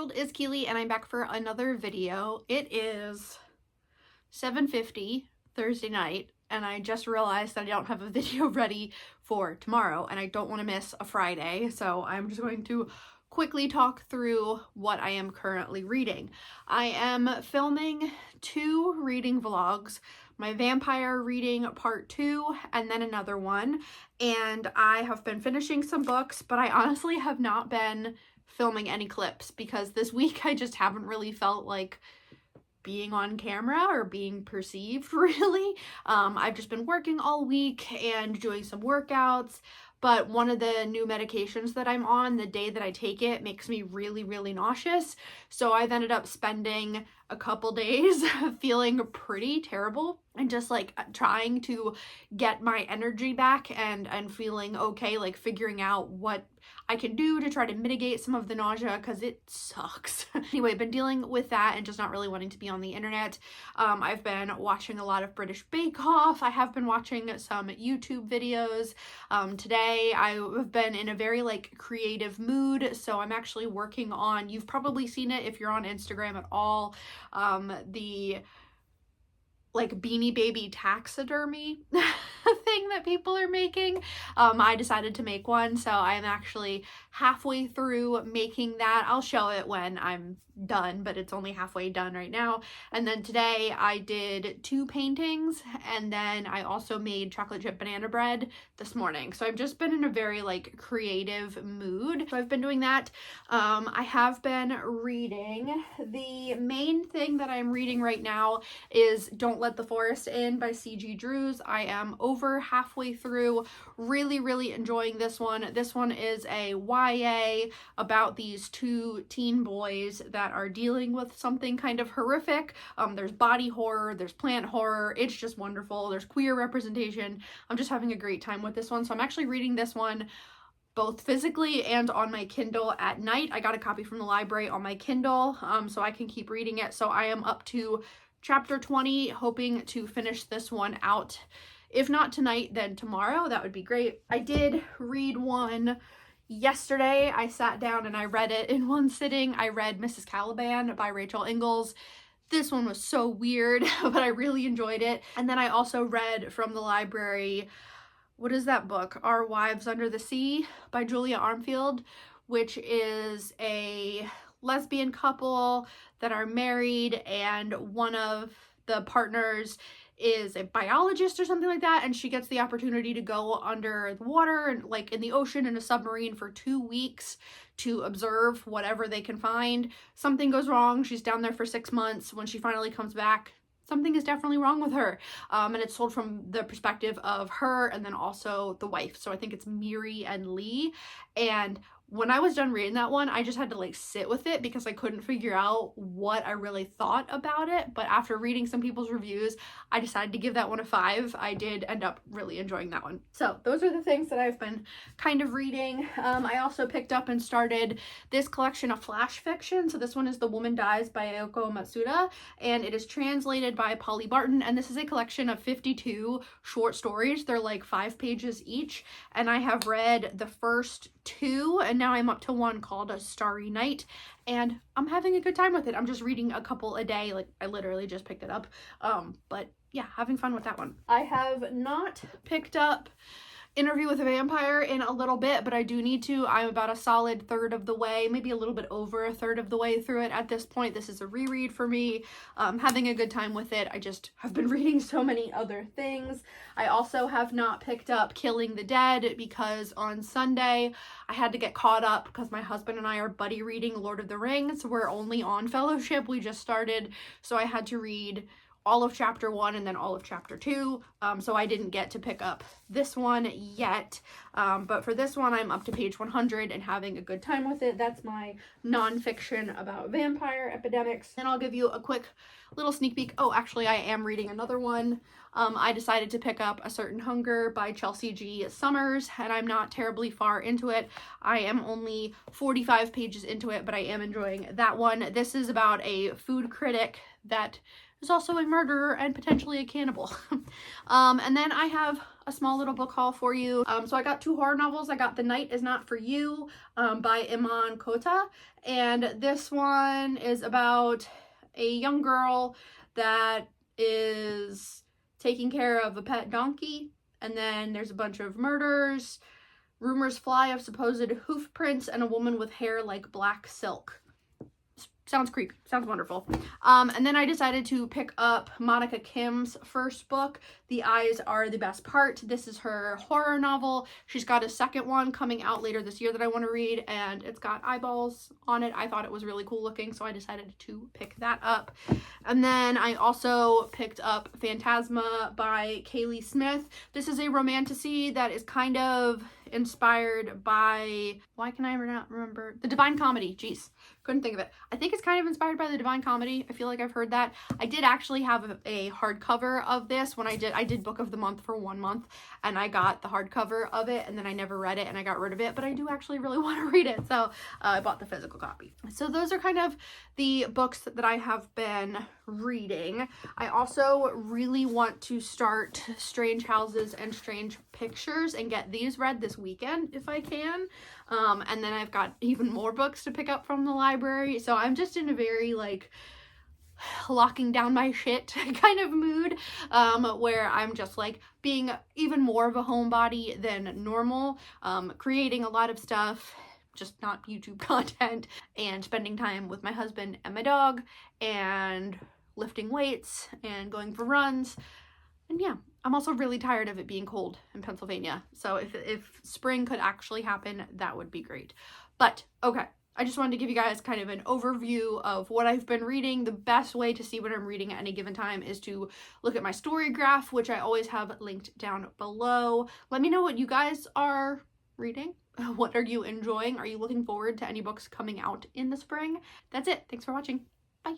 world, it's Keely and I'm back for another video. It is 7:50 Thursday night and I just realized that I don't have a video ready for tomorrow and I don't want to miss a Friday, so I'm just going to quickly talk through what I am currently reading. I am filming 2 reading vlogs, my vampire reading part 2 and then another one, and I have been finishing some books, but I honestly have not been filming any clips because this week I just haven't really felt like being on camera or being perceived really. I've just been working all week and doing some workouts, but one of the new medications that I'm on, the day that I take it, makes me really nauseous. So I've ended up spending a couple days feeling pretty terrible and just like trying to get my energy back and feeling okay, like figuring out what I can do to try to mitigate some of the nausea because it sucks. Anyway, I've been dealing with that and just not really wanting to be on the internet. I've been watching a lot of British Bake Off. I have been watching some YouTube videos. Today I've been in a very like creative mood, so I'm actually working on, you've probably seen it if you're on Instagram at all, the like Beanie Baby taxidermy thing that people are making. I decided to make one, so I'm actually halfway through making that. I'll show it when I'm done, but it's only halfway done right now. And then today I did 2 paintings, and then I also made chocolate chip banana bread this morning. So I've just been in a very like creative mood. So I've been doing that. I have been reading. The main thing that I'm reading right now is Don't Let the Forest In by C.G. Drews. I am over halfway through, really enjoying this one. This one is a YA about these 2 teen boys that are dealing with something kind of horrific. There's body horror, there's plant horror, it's just wonderful. There's queer representation. I'm just having a great time with this one. So I'm actually reading this one both physically and on my Kindle at night. I got a copy from the library on my Kindle, so I can keep reading it. So I am up to chapter 20, hoping to finish this one out. If not tonight, then tomorrow. That would be great. I did read one yesterday. I sat down and I read it in one sitting. I read Mrs. Caliban by Rachel Ingalls. This one was so weird, but I really enjoyed it. And then I also read from the library, what is that book? Our Wives Under the Sea by Julia Armfield, which is a lesbian couple that are married and one of the partners is a biologist or something like that, and she gets the opportunity to go under the water and like in the ocean in a submarine for 2 weeks to observe whatever they can find. Something goes wrong. She's down there for 6 months. When she finally comes back, something is definitely wrong with her, and it's told from the perspective of her and then also the wife. So I think it's Miri and Lee. And when I was done reading that one, I just had to like sit with it because I couldn't figure out what I really thought about it. But after reading some people's reviews, I decided to give that one a 5. I did end up really enjoying that one. So those are the things that I've been kind of reading. I also picked up and started this collection of flash fiction. So this one is The Woman Dies by Ayako Matsuda, and it is translated by Polly Barton. And this is a collection of 52 short stories. They're like 5 pages each. And I have read the first 2, and now I'm up to one called A Starry Night, and I'm having a good time with it. I'm just reading a couple a day. Like I literally just picked it up. But yeah, having fun with that one. I have not picked up Interview with a Vampire in a little bit, but I do need to. I'm about a solid third of the way, maybe a little bit over a third of the way through it at this point. This is a reread for me. Having a good time with it. I just have been reading so many other things. I also have not picked up Killing the Dead because on Sunday I had to get caught up because my husband and I are buddy reading Lord of the Rings. We're only on Fellowship. We just started, so I had to read all of chapter 1 and then all of chapter 2, so I didn't get to pick up this one yet, but for this one I'm up to page 100 and having a good time with it. That's my nonfiction about vampire epidemics. And I'll give you a quick little sneak peek. Oh, actually I am reading another one. I decided to pick up A Certain Hunger by Chelsea G. Summers, and I'm not terribly far into it. I am only 45 pages into it, but I am enjoying that one. This is about a food critic that is also a murderer and potentially a cannibal. And then I have a small little book haul for you. So I got 2 horror novels. I got The Night Is Not For You by Iman Kota, and this one is about a young girl that is taking care of a pet donkey, and then there's a bunch of murders. Rumors fly of supposed hoof prints and a woman with hair like black silk. Sounds creepy. Sounds wonderful. And then I decided to pick up Monica Kim's first book, The Eyes Are the Best Part. This is her horror novel. She's got a second one coming out later this year that I want to read, and it's got eyeballs on it. I thought it was really cool looking, so I decided to pick that up. And then I also picked up Phantasma by Kaylee Smith. This is a romantasy that is kind of inspired by, why can I not remember? The Divine Comedy. Jeez, couldn't think of it. I think it's kind of inspired by the Divine Comedy. I feel like I've heard that. I did actually have a hardcover of this when I did Book of the Month for 1 month, and I got the hardcover of it, and then I never read it and I got rid of it, but I do actually really want to read it, so I bought the physical copy. So those are kind of the books that I have been reading. I also really want to start Strange Houses and Strange Pictures and get these read this weekend if I can. And then I've got even more books to pick up from the library. So I'm just in a very like locking down my shit kind of mood, where I'm just like being even more of a homebody than normal, creating a lot of stuff, just not YouTube content, and spending time with my husband and my dog, and lifting weights and going for runs. And yeah, I'm also really tired of it being cold in Pennsylvania. So if spring could actually happen, that would be great. But okay, I just wanted to give you guys kind of an overview of what I've been reading. The best way to see what I'm reading at any given time is to look at my story graph, which I always have linked down below. Let me know what you guys are reading. What are you enjoying? Are you looking forward to any books coming out in the spring? That's it. Thanks for watching. Bye.